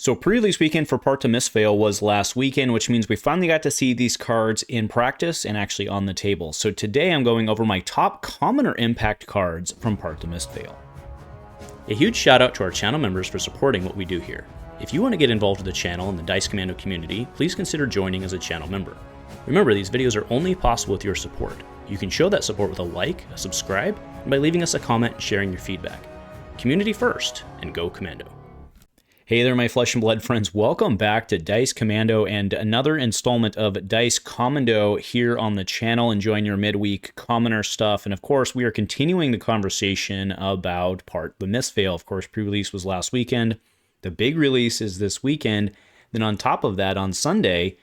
So pre-release weekend for Part to Mistveil was last weekend, which means we finally got to see these cards in practice and actually on the table. So today I'm going over my top commoner impact cards from Part to Mistveil. A huge shout out to our channel members for supporting what we do here. If you want to get involved with the channel and the Dice Commando community, please consider joining as a channel member. Remember, these videos are only possible with your support. You can show that support with a like, a subscribe, and by leaving us a comment and sharing your feedback. Community first, and go Commando. Hey there, my flesh and blood friends. Welcome back to Dice Commando and another installment of Dice Commando here on the channel, enjoying your midweek commoner stuff. And of course, we are continuing the conversation about Part the Mistveil. Of course, pre-release was last weekend. The big release is this weekend. Then on top of that, on Sunday,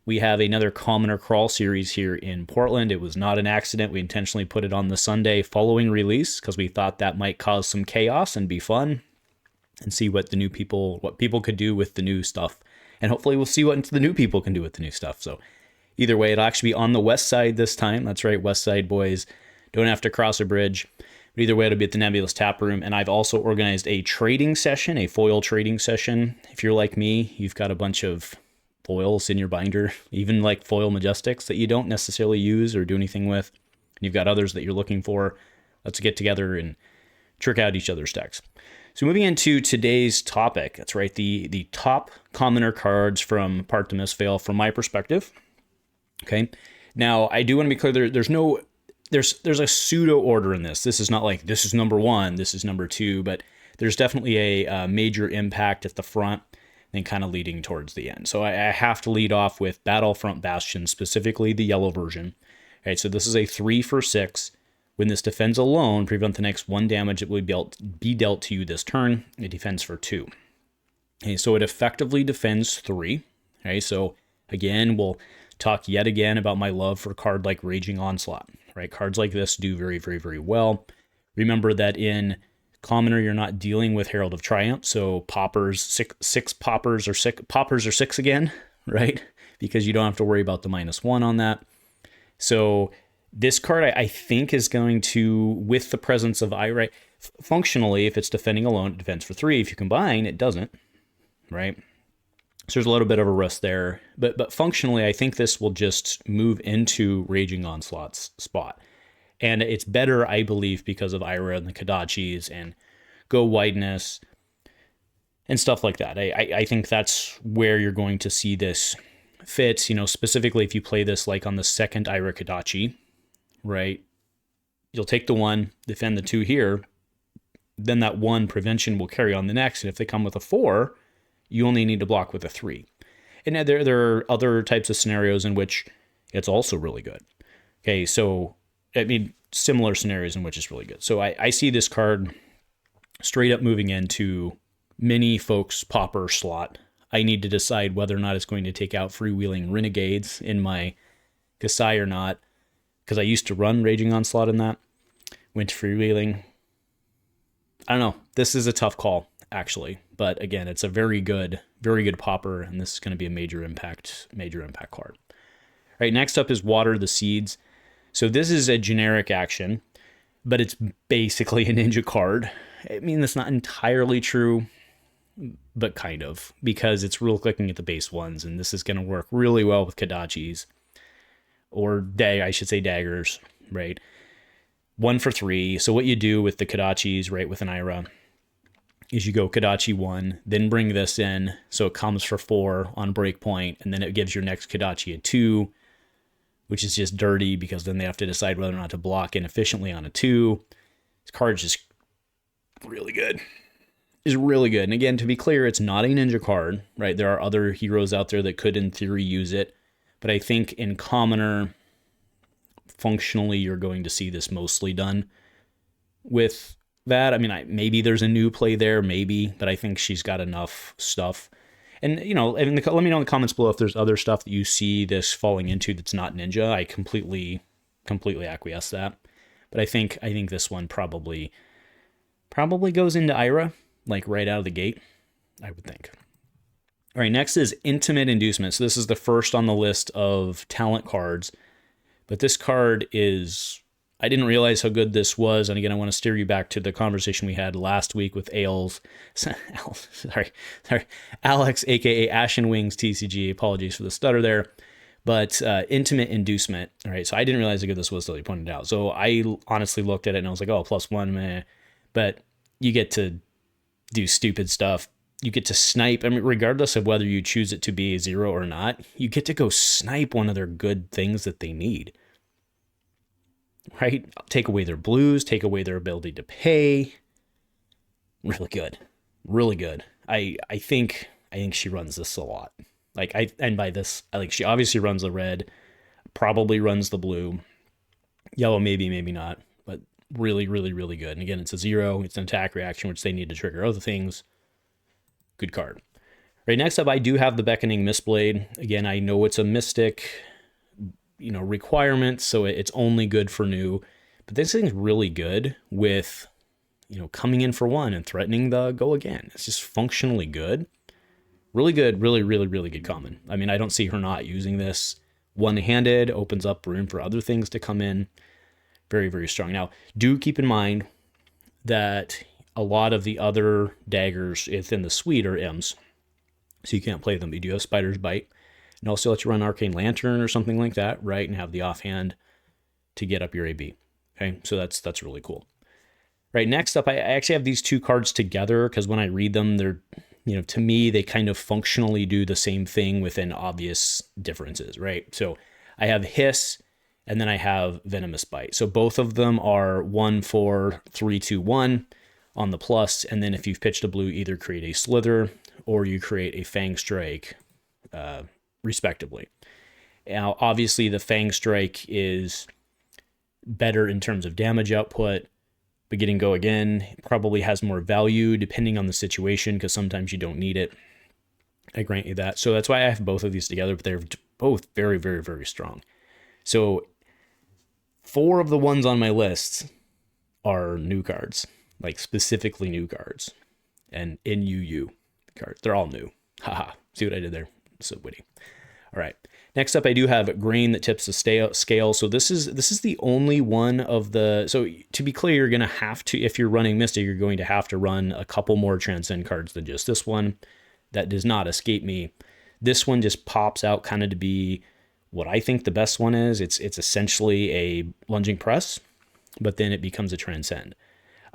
we have another commoner crawl series here in Portland. It was not an accident. We intentionally put it on the Sunday following release because we thought that might cause some chaos and be fun. And see what people could do with the new stuff. And hopefully we'll see what the new people can do with the new stuff. So either way, it'll actually be on the west side this time. That's right, west side boys. Don't have to cross a bridge. But either way, it'll be at the Nebulous Tap Room. And I've also organized a trading session, a foil trading session. If you're like me, you've got a bunch of foils in your binder, even like foil Majestics that you don't necessarily use or do anything with. And you've got others that you're looking for. Let's get together and trick out each other's decks. So moving into today's topic, that's right, the top commoner cards from Part to Mistveil from my perspective. Okay, now I do want to be clear, there's a pseudo order in this. This is not like this is number one, this is number two, but there's definitely a major impact at the front, then kind of leading towards the end. So I have to lead off with Battlefront Bastion, specifically the yellow version. All right, so this is a 3 for 6. When this defends alone, prevent the next 1 damage it will be dealt to you this turn. It defends for 2. Okay, so it effectively defends 3. Okay, so again, we'll talk yet again about my love for a card like Raging Onslaught. Right, cards like this do very, very, very well. Remember that in Commoner, you're not dealing with Herald of Triumph, so poppers, poppers are 6 again, right? Because you don't have to worry about the -1 on that. So this card, I think, is going to, with the presence of Aria, functionally, if it's defending alone, it defends for 3. If you combine, it doesn't, right? So there's a little bit of a risk there. But functionally, I think this will just move into Raging Onslaught's spot. And it's better, I believe, because of Aria and the Kodachis and Go Wideness and stuff like that. I think that's where you're going to see this fit. You know, specifically if you play this like on the second Aria Kodachi, right? You'll take the 1, defend the 2 here, then that 1 prevention will carry on the next. And if they come with a 4, you only need to block with a 3. And there are other types of scenarios in which it's also really good. Okay, so, I mean, similar scenarios in which it's really good. So I see this card straight up moving into many folks' popper slot. I need to decide whether or not it's going to take out freewheeling Renegades in my Kassai or not. Because I used to run Raging Onslaught in that. Went to freewheeling. I don't know. This is a tough call, actually. But again, it's a very good popper, and this is going to be a major impact card. All right, next up is Water the Seeds. So this is a generic action, but it's basically a ninja card. I mean, that's not entirely true, but kind of, because it's real clicking at the base ones, and this is going to work really well with Kodachis. Or I should say daggers, right? 1 for 3. So what you do with the Kodachis, right, with an Aira, is you go Kodachi 1, then bring this in, so it comes for 4 on breakpoint, and then it gives your next Kodachi a 2, which is just dirty, because then they have to decide whether or not to block inefficiently on a 2. This card's just really good. It's really good. And again, to be clear, it's not a ninja card, right? There are other heroes out there that could, in theory, use it. But I think in Commoner, functionally, you're going to see this mostly done with that. I mean, maybe there's a new play there, maybe, but I think she's got enough stuff. And, you know, let me know in the comments below if there's other stuff that you see this falling into that's not ninja. I completely acquiesce that. But I think this one probably goes into Aira, like right out of the gate, I would think. All right, next is Intimate Inducement. So this is the first on the list of talent cards. But this card is, I didn't realize how good this was. And again, I want to steer you back to the conversation we had last week with Alex, aka Ashen Wings TCG. Apologies for the stutter there. But Intimate Inducement. All right, so I didn't realize how good this was until you pointed it out. So I honestly looked at it and I was like, oh, +1, meh. But you get to do stupid stuff. You get to snipe. I mean, regardless of whether you choose it to be a 0 or not, you get to go snipe one of their good things that they need. Right? Take away their blues, take away their ability to pay. Really good. Really good. I think she runs this a lot. And by this, she obviously runs the red, probably runs the blue, yellow maybe, maybe not, but really, really, really good. And again, it's a 0, it's an attack reaction, which they need to trigger other things. Good card. Right, next up, I do have the Beckoning Mistblade. Again, I know it's a Mystic, requirement, so it's only good for new, but this thing's really good with, coming in for 1 and threatening the go again. It's just functionally good. Really good, really, really, really good common. I mean, I don't see her not using this. One-handed, opens up room for other things to come in. Very, very strong. Now, do keep in mind that a lot of the other daggers within the suite are M's, so you can't play them. You do have Spider's Bite, and also let you run Arcane Lantern or something like that, right? And have the offhand to get up your AB. Okay, so that's really cool. Right, next up, I actually have these two cards together because when I read them, they're, to me, they kind of functionally do the same thing within obvious differences, right? So I have Hiss, and then I have Venomous Bite. So both of them are 1/4, 3/2/1 on the plus, and then if you've pitched a blue, either create a Slither or you create a Fang Strike, respectively. Now, obviously, the Fang Strike is better in terms of damage output, but getting go again probably has more value depending on the situation, because sometimes you don't need it. I grant you that. So that's why I have both of these together, but they're both very, very, very strong. So 4 of the ones on my list are new cards, specifically new cards, and NUU cards. They're all new. Haha. See what I did there? So witty. All right. Next up, I do have Grain that tips the scale. So this is the only one of the... So to be clear, you're going to have to, if you're running Mystic, you're going to have to run a couple more Transcend cards than just this one. That does not escape me. This one just pops out kind of to be what I think the best one is. It's essentially a Lunging Press, but then it becomes a Transcend.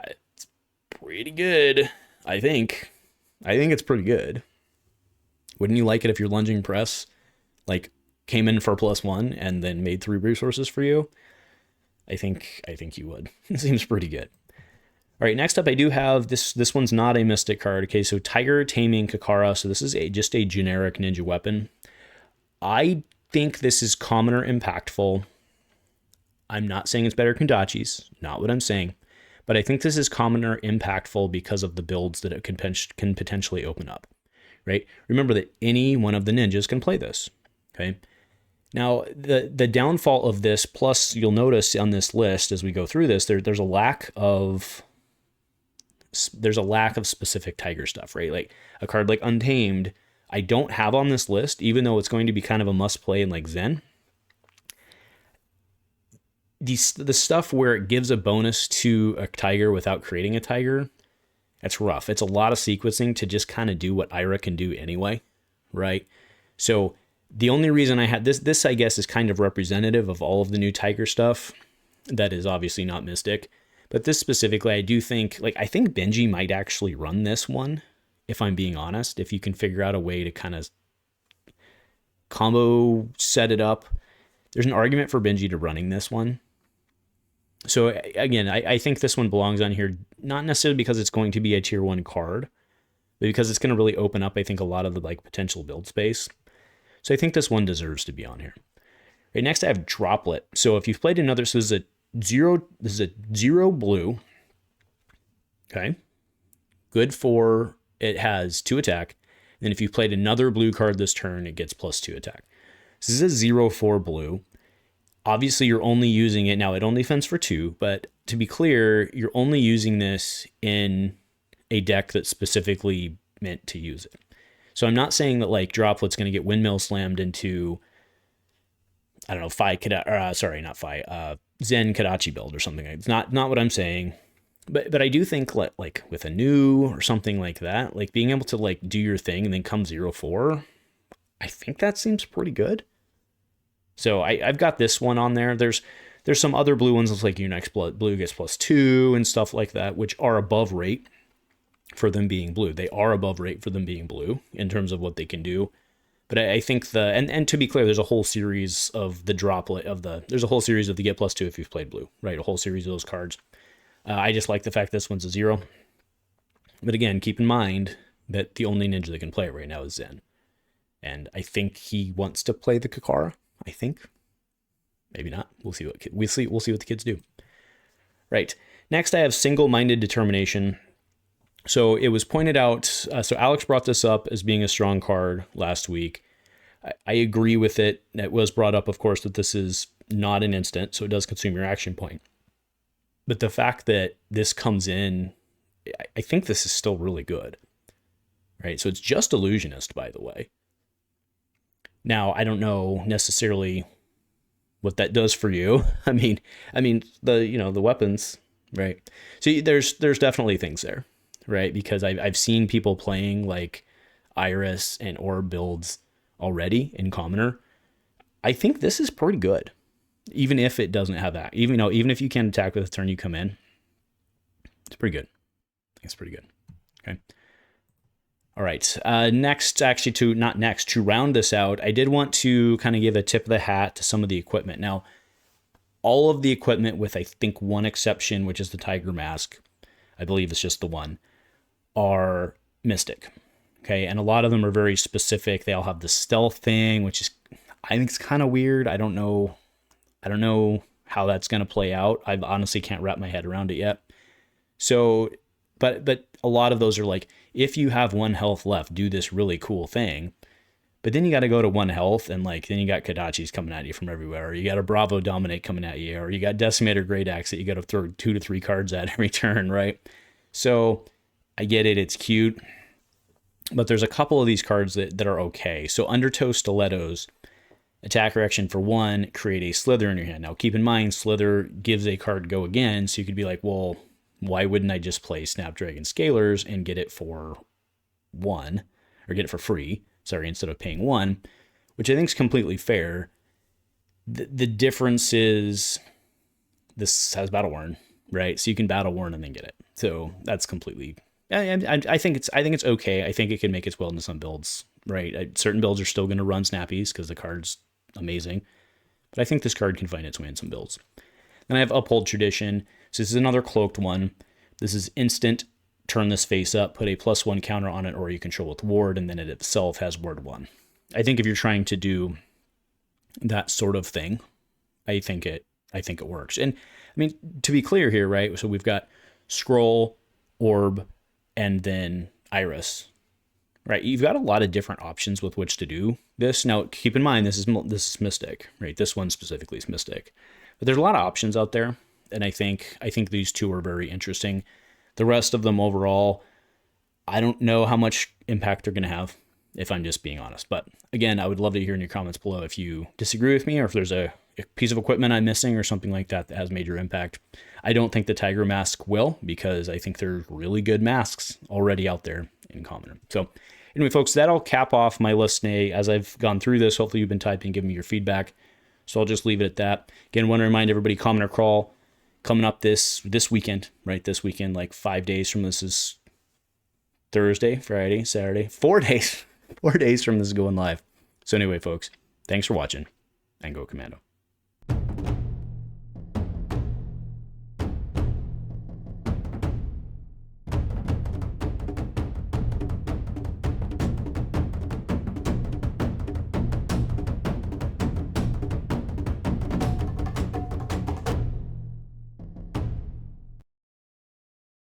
It's pretty good, I think. I think it's pretty good. Wouldn't you like it if your Lunging Press came in for +1 and then made 3 resources for you? I think you would. It seems pretty good. All right, next up I do have this one's not a Mystic card. Okay, so Tiger Taming Kakara. So this is just a generic ninja weapon. I think this is common or impactful. I'm not saying it's better than Kondachi's, not what I'm saying, but I think this is common or impactful because of the builds that it can potentially open up, right? Remember that any one of the ninjas can play this, okay? Now, the downfall of this, plus you'll notice on this list as we go through this, there's a lack of specific Tiger stuff, right? Like a card like Untamed, I don't have on this list, even though it's going to be kind of a must play in Zen. The stuff where it gives a bonus to a Tiger without creating a Tiger, that's rough. It's a lot of sequencing to just kind of do what Ira can do anyway, right? So the only reason I had this I guess is kind of representative of all of the new Tiger stuff that is obviously not Mystic, but this specifically, I do think, I think Benji might actually run this one, if I'm being honest, if you can figure out a way to kind of combo set it up. There's an argument for Benji to running this one. So again, I think this one belongs on here, not necessarily because it's going to be a tier 1 card, but because it's going to really open up, I think, a lot of the potential build space. So I think this one deserves to be on here. Right, next I have Droplet. So if you've played another, so this is a 0 blue. Okay. Good for, it has 2 attack. And if you played another blue card this turn, it gets +2 attack. So this is a 0/4 blue. Obviously, you're only using it, now it only fends for 2, but to be clear, you're only using this in a deck that's specifically meant to use it. So I'm not saying that Droplet's going to get windmill slammed into, I don't know, Zen Kadachi build or something. It's not what I'm saying. But I do think like with a new or something like that, like being able to like do your thing and then come 0-4, I think that seems pretty good. So I've got this one on there. There's some other blue ones like Unix Blue gets +2 and stuff like that, which are above rate for them being blue. They are above rate for them being blue in terms of what they can do. But I think and to be clear, there's a whole series of the droplet of there's a whole series of the get +2 if you've played blue, right? A whole series of those cards. I just like the fact this one's a 0. But again, keep in mind that the only ninja that can play it right now is Zen. And I think he wants to play the Kakara. I think. Maybe not. We'll see what the kids do. Right. Next, I have single-minded determination. So it was pointed out, so Alex brought this up as being a strong card last week. I agree with it. It was brought up, of course, that this is not an instant, so it does consume your action point. But the fact that this comes in, I think this is still really good. Right? So it's just Illusionist, by the way. Now, I don't know necessarily what that does for you. I mean the weapons, right? See, there's definitely things there, right? Because I've seen people playing like Iris and Orb builds already in Commoner. I think this is pretty good, even if it doesn't have that. Even if you can't attack with the turn you come in, it's pretty good. I think it's pretty good. Okay. All right. To round this out, I did want to kind of give a tip of the hat to some of the equipment. Now, all of the equipment, with I think one exception, which is the Tiger Mask, I believe it's just the one, are Mystic. Okay, and a lot of them are very specific. They all have the stealth thing, which is, I think, it's kind of weird. I don't know how that's going to play out. I honestly can't wrap my head around it yet. So, but a lot of those are like, if you have 1 health left, do this really cool thing. But then you got to go to 1 health, and like then you got Kodachis coming at you from everywhere, or you got a Bravo Dominate coming at you, or you got Decimator Great Axe that you got to throw 2 to 3 cards at every turn, right? So I get it, it's cute, but there's a couple of these cards that are okay. So Undertow Stilettos, attack reaction for 1, create a Slither in your hand. Now keep in mind, Slither gives a card go again, so you could be like, well, why wouldn't I just play Snapdragon Scalers and get it for 1, or get it for free, instead of paying 1, which I think is completely fair. The difference is this has Battle Worn, right? So you can Battle Worn and then get it. So that's completely, I think it's okay. I think it can make its way into some builds, right? Certain builds are still going to run Snappies because the card's amazing, but I think this card can find its way in some builds. Then I have Uphold Tradition. So this is another cloaked one. This is instant. Turn this face up, put a +1 counter on it, or you control with Ward, and then it itself has Ward 1. I think if you're trying to do that sort of thing, I think it works. And I mean, to be clear here, right? So we've got Scroll, Orb, and then Iris, right? You've got a lot of different options with which to do this. Now, keep in mind, this is Mystic, right? This one specifically is Mystic, but there's a lot of options out there. And I think these two are very interesting. The rest of them overall, I don't know how much impact they're going to have, if I'm just being honest. But again, I would love to hear in your comments below if you disagree with me, or if there's a piece of equipment I'm missing or something like that has major impact. I don't think the Tiger Mask will, because I think there's really good masks already out there in Commoner. So anyway, folks, that'll cap off my list today. As I've gone through this, hopefully you've been typing, giving me your feedback. So I'll just leave it at that. Again, want to remind everybody, Commoner Crawl coming up this weekend, right? This weekend, like 5 days from this is Thursday, Friday, Saturday, 4 days. 4 days from this is going live. So anyway, folks, thanks for watching, and go Commando.